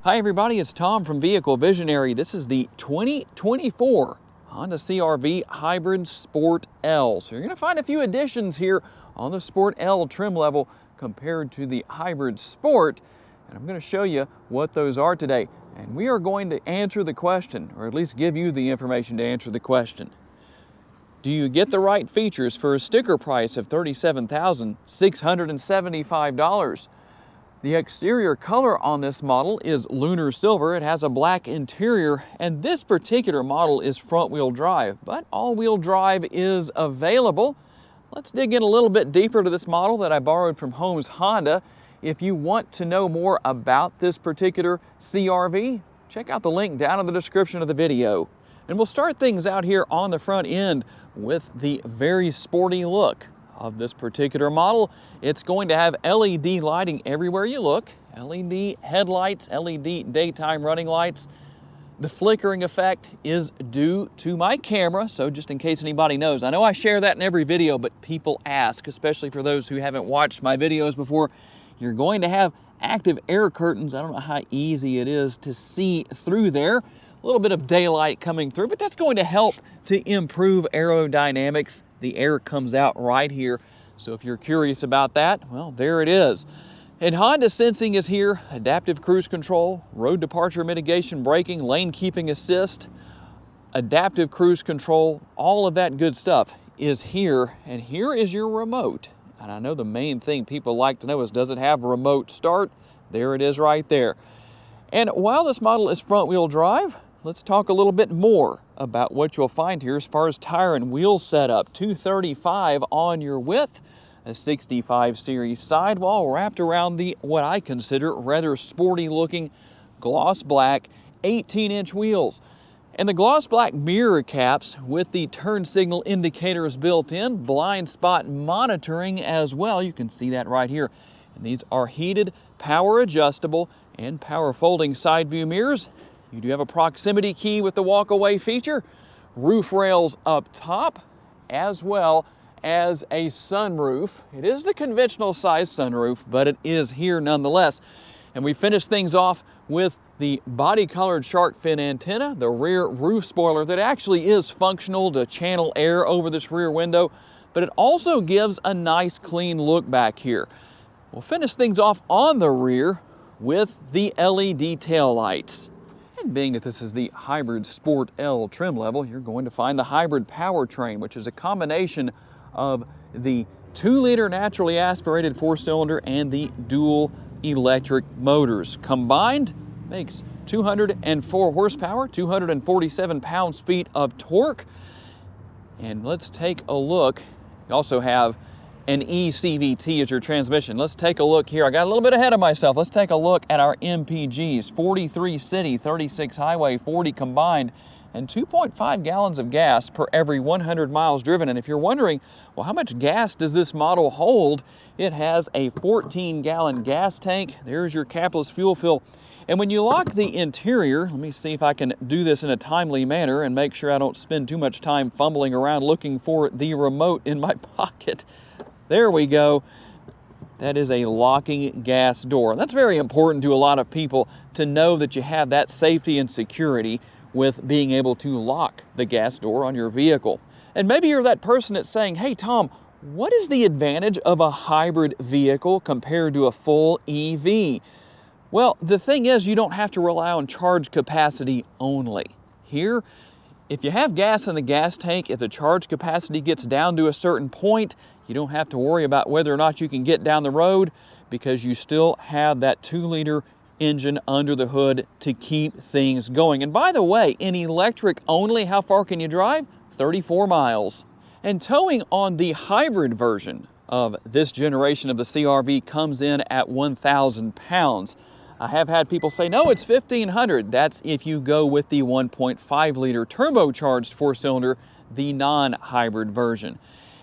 Hi everybody, it's Tom from Vehicle Visionary. This is the 2024 Honda CR-V Hybrid Sport L. So you're going to find a few additions here on the Sport L trim level compared to the Hybrid Sport. And I'm going to show you what those are today. And we are going to answer the question, or at least give you the information to answer the question. Do you get the right features for a sticker price of $37,675? The exterior color on this model is lunar silver. It has a black interior, and this particular model is front-wheel drive, but all-wheel drive is available. Let's dig in a little bit deeper to this model that I borrowed from Holmes Honda. If you want to know more about this particular CR-V, check out the link down in the description of the video. And we'll start things out here on the front end with the very sporty look of this particular model. It's going to have LED lighting everywhere you look, LED headlights, LED daytime running lights. The flickering effect is due to my camera, so just in case anybody knows. I know I share that in every video, but people ask, especially for those who haven't watched my videos before. You're going to have active air curtains. I don't know how easy it is to see through there. A little bit of daylight coming through, but that's going to help to improve aerodynamics. The air comes out right here. So if you're curious about that, well, there it is. And Honda sensing is here, adaptive cruise control, road departure mitigation braking, lane keeping assist, adaptive cruise control, all of that good stuff is here. And here is your remote. And I know the main thing people like to know is, does it have remote start? There it is right there. And while this model is front wheel drive, let's talk a little bit more about what you'll find here as far as tire and wheel setup. 235 on your width, a 65 series sidewall wrapped around the, what I consider, rather sporty looking gloss black 18-inch wheels. And the gloss black mirror caps with the turn signal indicators built in, blind spot monitoring as well. You can see that right here. And these are heated, power adjustable, and power folding side view mirrors. You do have a proximity key with the walk-away feature, roof rails up top, as well as a sunroof. It is the conventional size sunroof, but it is here nonetheless. And we finish things off with the body-colored shark fin antenna, the rear roof spoiler that actually is functional to channel air over this rear window, but it also gives a nice clean look back here. We'll finish things off on the rear with the LED taillights. And being that this is the Hybrid Sport L trim level, you're going to find the Hybrid Powertrain, which is a combination of the 2-liter naturally aspirated 4-cylinder and the dual electric motors. Combined makes 204 horsepower, 247 pounds-feet of torque. And let's take a look. You also have an eCVT as your transmission. Let's take a look here. I got a little bit ahead of myself. Let's take a look at our MPGs. 43 city, 36 highway, 40 combined, and 2.5 gallons of gas per every 100 miles driven. And if you're wondering, well, how much gas does this model hold? It has a 14-gallon gas tank. There's your capless fuel fill. And when you lock the interior, let me see if I can do this in a timely manner and make sure I don't spend too much time fumbling around looking for the remote in my pocket. There we go. That is a locking gas door. And that's very important to a lot of people, to know that you have that safety and security with being able to lock the gas door on your vehicle. And maybe you're that person that's saying, hey Tom, what is the advantage of a hybrid vehicle compared to a full EV? Well, the thing is, you don't have to rely on charge capacity only. Here, if you have gas in the gas tank, if the charge capacity gets down to a certain point, you don't have to worry about whether or not you can get down the road, because you still have that 2-liter engine under the hood to keep things going. And by the way, in electric only, how far can you drive? 34 miles. And towing on the hybrid version of this generation of the CR-V comes in at 1,000 pounds. I have had people say, no, it's 1,500. That's if you go with the 1.5-liter turbocharged 4-cylinder, the non-hybrid version.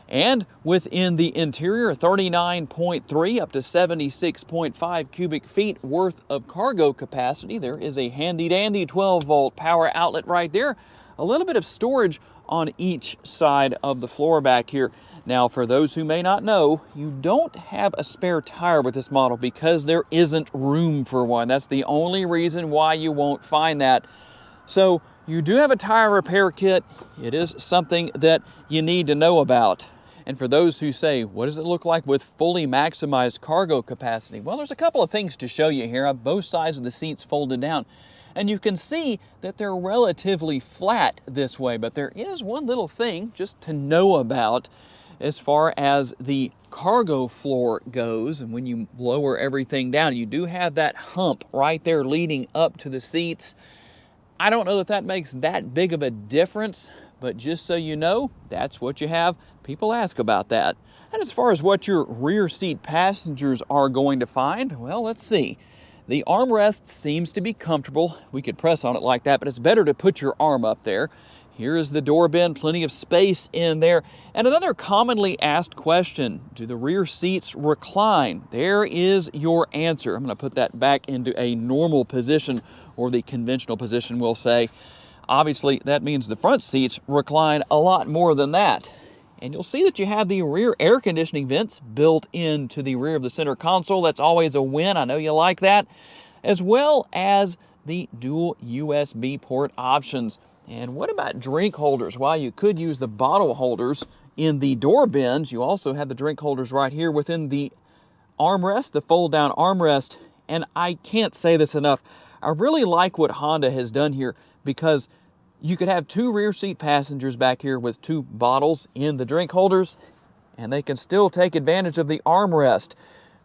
And within the interior, 39.3 up to 76.5 cubic feet worth of cargo capacity. There is a handy-dandy 12-volt power outlet right there. A little bit of storage on each side of the floor back here. Now, for those who may not know, you don't have a spare tire with this model because there isn't room for one. That's the only reason why you won't find that. So you do have a tire repair kit. It is something that you need to know about. And for those who say, what does it look like with fully maximized cargo capacity? Well, there's a couple of things to show you here. I have both sides of the seats folded down. And you can see that they're relatively flat this way, but there is one little thing just to know about as far as the cargo floor goes. And when you lower everything down, you do have that hump right there leading up to the seats. I don't know that that makes that big of a difference, but just so you know, that's what you have. People ask about that. And as far as what your rear seat passengers are going to find, well, let's see. The armrest seems to be comfortable. We could press on it like that, but it's better to put your arm up there. Here is the door bin, plenty of space in there. And another commonly asked question, do the rear seats recline? There is your answer. I'm going to put that back into a normal position, or the conventional position, we'll say. Obviously, that means the front seats recline a lot more than that. And you'll see that you have the rear air conditioning vents built into the rear of the center console. That's always a win. I know you like that. As well as the dual USB port options. And what about drink holders? While you could use the bottle holders in the door bins, you also have the drink holders right here within the armrest, the fold-down armrest. And I can't say this enough. I really like what Honda has done here, because you could have two rear seat passengers back here with two bottles in the drink holders, and they can still take advantage of the armrest,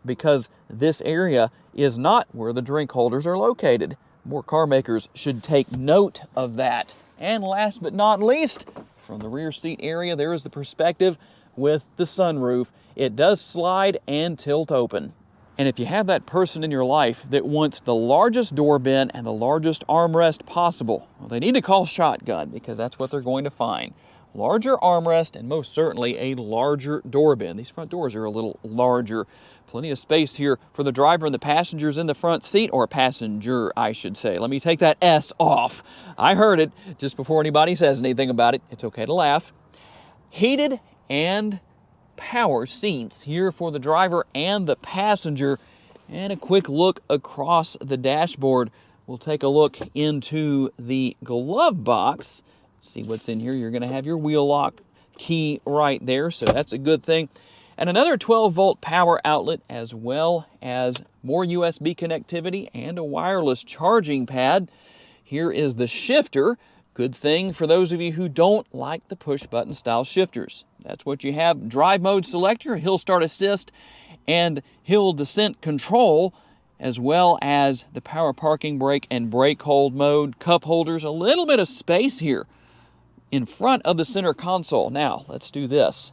because this area is not where the drink holders are located. More car makers should take note of that. And last but not least, from the rear seat area, there is the perspective with the sunroof. It does slide and tilt open. And if you have that person in your life that wants the largest door bin and the largest armrest possible, well, they need to call Shotgun, because that's what they're going to find. Larger armrest and most certainly a larger door bin. These front doors are a little larger. Plenty of space here for the driver and the passengers in the front seat, or passenger, I should say. Let me take that S off. I heard it just before anybody says anything about it. It's okay to laugh. Heated and power seats here for the driver and the passenger. And a quick look across the dashboard. We'll take a look into the glove box. See what's in here. You're going to have your wheel lock key right there, so that's a good thing. And another 12-volt power outlet, as well as more USB connectivity and a wireless charging pad. Here is the shifter. Good thing for those of you who don't like the push-button style shifters. That's what you have. Drive mode selector, hill start assist, and hill descent control, as well as the power parking brake and brake hold mode. Cup holders, a little bit of space here in front of the center console. Now, let's do this.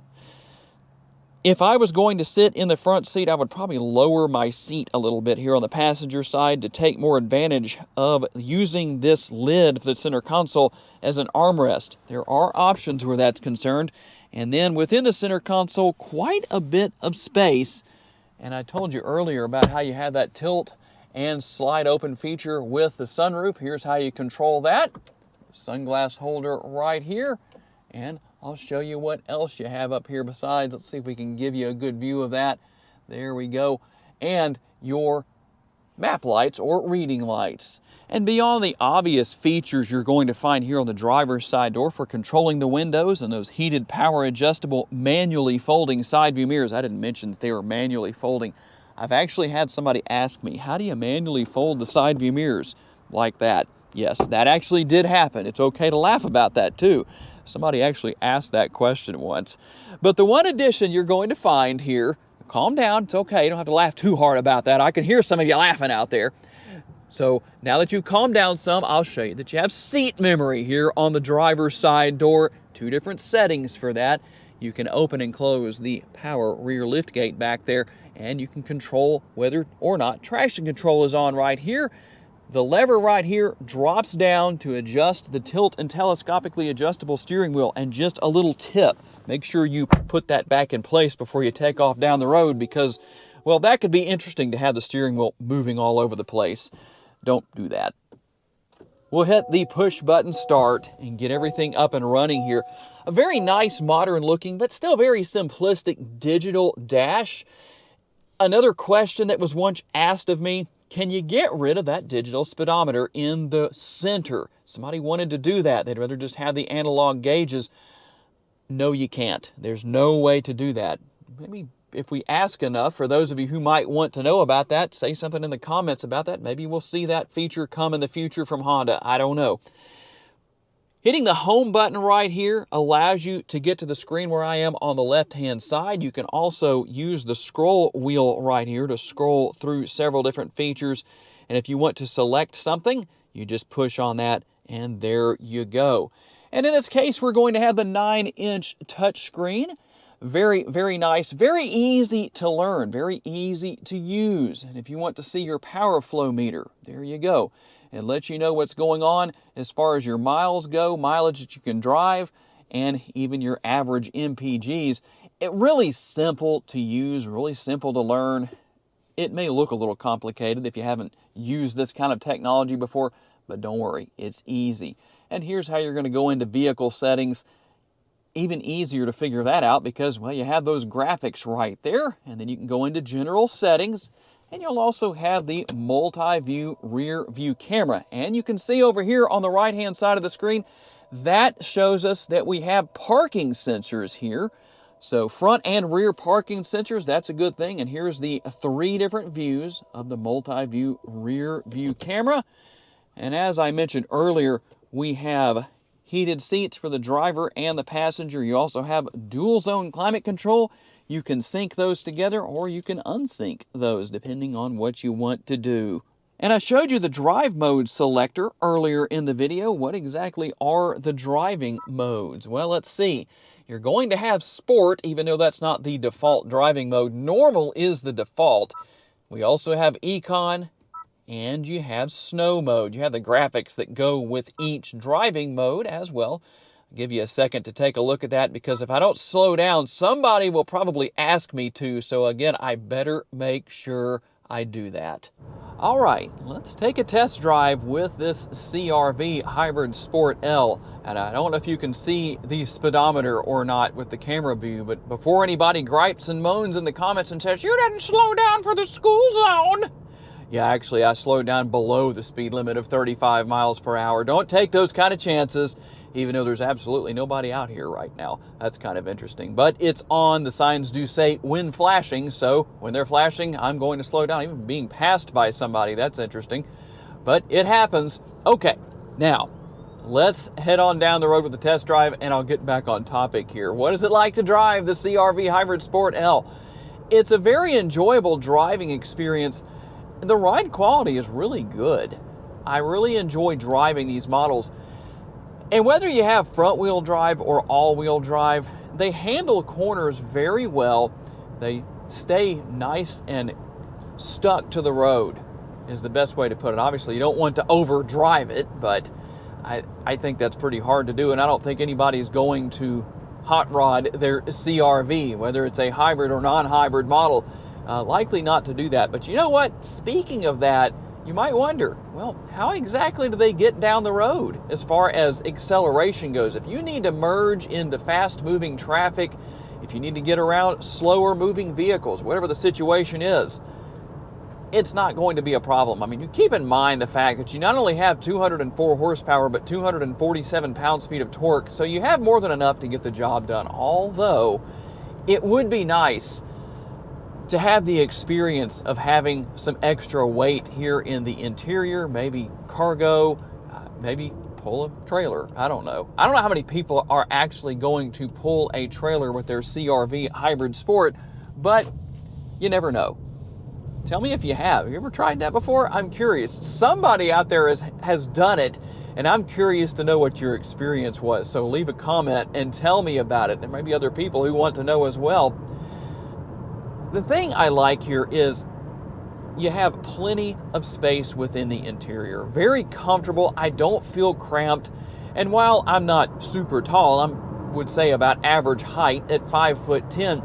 If I was going to sit in the front seat, I would probably lower my seat a little bit here on the passenger side to take more advantage of using this lid for the center console as an armrest. There are options where that's concerned. And then within the center console, quite a bit of space. And I told you earlier about how you have that tilt and slide open feature with the sunroof. Here's how you control that. Sunglass holder right here. And I'll show you what else you have up here besides. Let's see if we can give you a good view of that. There we go. And your map lights or reading lights. And beyond the obvious features you're going to find here on the driver's side door for controlling the windows and those heated power adjustable manually folding side view mirrors. I didn't mention that they were manually folding. I've actually had somebody ask me, how do you manually fold the side view mirrors like that? Yes, that actually did happen. It's okay to laugh about that too. Somebody actually asked that question once. But the one addition you're going to find here, calm down, it's okay, you don't have to laugh too hard about that. I can hear some of you laughing out there. So now that you've calmed down some, I'll show you that you have seat memory here on the driver's side door. Two different settings for that. You can open and close the power rear lift gate back there, and you can control whether or not traction control is on right here. The lever right here drops down to adjust the tilt and telescopically adjustable steering wheel. And just a little tip, make sure you put that back in place before you take off down the road, because, well, that could be interesting to have the steering wheel moving all over the place. Don't do that. We'll hit the push button start and get everything up and running here. A very nice, modern looking, but still very simplistic digital dash. Another question that was once asked of me, can you get rid of that digital speedometer in the center? Somebody wanted to do that. They'd rather just have the analog gauges. No, you can't. There's no way to do that. Maybe if we ask enough, for those of you who might want to know about that, say something in the comments about that. Maybe we'll see that feature come in the future from Honda. I don't know. Hitting the home button right here allows you to get to the screen where I am on the left-hand side. You can also use the scroll wheel right here to scroll through several different features. And if you want to select something, you just push on that and there you go. And in this case, we're going to have the 9-inch touchscreen. Very, very nice, very easy to learn, very easy to use. And if you want to see your power flow meter, there you go. It lets you know what's going on as far as your miles go, mileage that you can drive, and even your average MPGs. It really simple to use, really simple to learn. It may look a little complicated if you haven't used this kind of technology before, but don't worry, it's easy. And here's how you're going to go into vehicle settings. Even easier to figure that out because, well, you have those graphics right there, and then you can go into general settings, and you'll also have the multi-view rear view camera. And you can see over here on the right-hand side of the screen, that shows us that we have parking sensors here. So front and rear parking sensors, that's a good thing. And here's the 3 different views of the multi-view rear view camera. And as I mentioned earlier, we have heated seats for the driver and the passenger. You also have dual zone climate control. You can sync those together or you can unsync those depending on what you want to do. And I showed you the drive mode selector earlier in the video. What exactly are the driving modes? Well, let's see. You're going to have sport, even though that's not the default driving mode. Normal is the default. We also have econ, and you have snow mode. You have the graphics that go with each driving mode as well. I'll give you a second to take a look at that because if I don't slow down, somebody will probably ask me to. So again, I better make sure I do that. All right, let's take a test drive with this CR-V Hybrid Sport L. And I don't know if you can see the speedometer or not with the camera view, but before anybody gripes and moans in the comments and says, "You didn't slow down for the school zone." Yeah, actually, I slowed down below the speed limit of 35 miles per hour. Don't take those kind of chances, even though there's absolutely nobody out here right now. That's kind of interesting. But it's on. The signs do say when flashing, so when they're flashing, I'm going to slow down. Even being passed by somebody, that's interesting. But it happens. Okay, now, let's head on down the road with the test drive, and I'll get back on topic here. What is it like to drive the CR-V Hybrid Sport L? It's a very enjoyable driving experience. The ride quality is really good. I really enjoy driving these models. And whether you have front-wheel drive or all-wheel drive, they handle corners very well. They stay nice and stuck to the road is the best way to put it. Obviously, you don't want to overdrive it, but I think that's pretty hard to do, and I don't think anybody's going to hot rod their CR-V, whether it's a hybrid or non-hybrid model. Likely not to do that. But you know what? Speaking of that, you might wonder, well, how exactly do they get down the road as far as acceleration goes? If you need to merge into fast-moving traffic, if you need to get around slower-moving vehicles, whatever the situation is, it's not going to be a problem. I mean, you keep in mind the fact that you not only have 204 horsepower, but 247 pound-feet of torque, so you have more than enough to get the job done. Although, it would be nice to have the experience of having some extra weight here in the interior, maybe cargo, maybe pull a trailer. I don't know. I don't know how many people are actually going to pull a trailer with their CR-V Hybrid Sport, but you never know. Tell me if you have. Have you ever tried that before? I'm curious. Somebody out there has done it, and I'm curious to know what your experience was. So leave a comment and tell me about it. There may be other people who want to know as well. The thing I like here is you have plenty of space within the interior. Very comfortable. I don't feel cramped. And while I'm not super tall, I would say about average height at 5'10",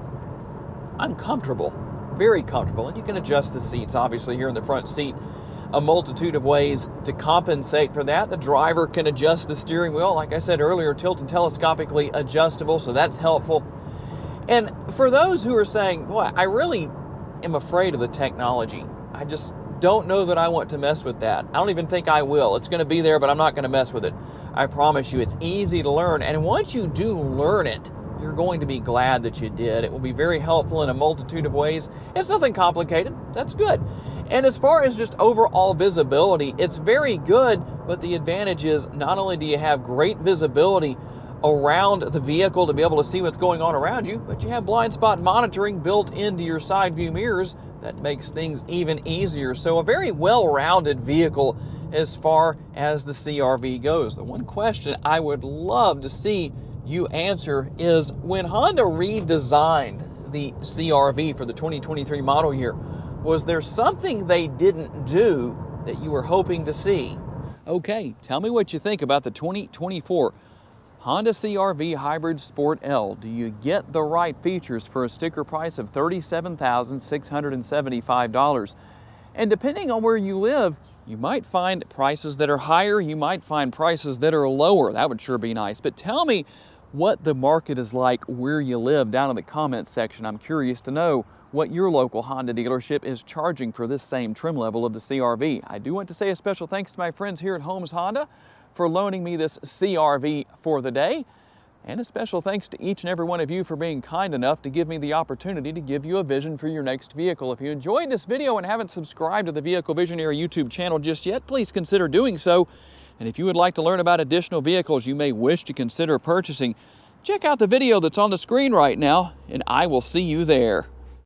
I'm comfortable. Very comfortable. And you can adjust the seats, obviously, here in the front seat. a multitude of ways to compensate for that. The driver can adjust the steering wheel, like I said earlier, tilt and telescopically adjustable, so that's helpful. And for those who are saying, boy, I really am afraid of the technology, I just don't know that I want to mess with that. I don't even think I will. It's going to be there, but I'm not going to mess with it. I promise you, it's easy to learn. And once you do learn it, you're going to be glad that you did. It will be very helpful in a multitude of ways. It's nothing complicated. That's good. And as far as just overall visibility, it's very good, but the advantage is not only do you have great visibility around the vehicle to be able to see what's going on around you, but you have blind spot monitoring built into your side view mirrors. That makes things even easier. So a very well-rounded vehicle as far as the CR-V goes. The one question I would love to see you answer is, when Honda redesigned the CR-V for the 2023 model year, was there something they didn't do that you were hoping to see? Okay, tell me what you think about the 2024 Honda CR-V Hybrid Sport L. Do you get the right features for a sticker price of $37,675? And depending on where you live, you might find prices that are higher, you might find prices that are lower. That would sure be nice. But tell me what the market is like where you live down in the comments section. I'm curious to know what your local Honda dealership is charging for this same trim level of the CR-V. I do want to say a special thanks to my friends here at Holmes Honda for loaning me this CR-V for the day. And a special thanks to each and every one of you for being kind enough to give me the opportunity to give you a vision for your next vehicle. If you enjoyed this video and haven't subscribed to the Vehicle Visionary YouTube channel just yet, please consider doing so. And if you would like to learn about additional vehicles you may wish to consider purchasing, check out the video that's on the screen right now, and I will see you there.